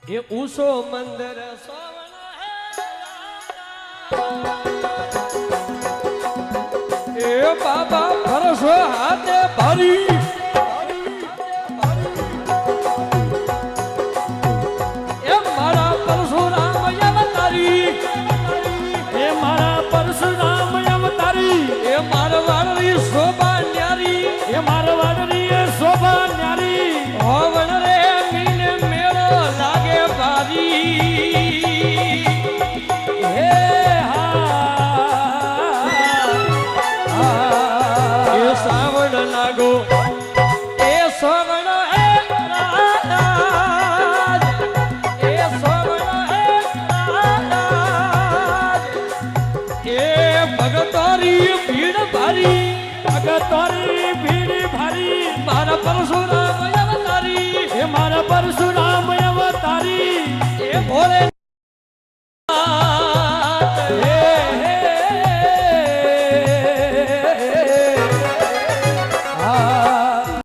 એ ઉસો મંદર એ બાબા ભરસો હાથે ભારી એ મારા પરશુરામ અવતારી એ મારા પરશુરામ અવતારી એ મારવાડની શોભા ન્યારી એ મારવાડની એ શોભા ન્યારી હોવણ રે મીને મેળો લાગે ભારી હે એ સાવણ લાગો એ સોવણ એ રાજ એ સોવણ એ રાજ એ ભગતોરી ભીડ ભારી ભગતોરી ભીડ ભારી મારા પરશુરામ અવતારી એ મારા પરશુરામ અવતારી એ ભોલે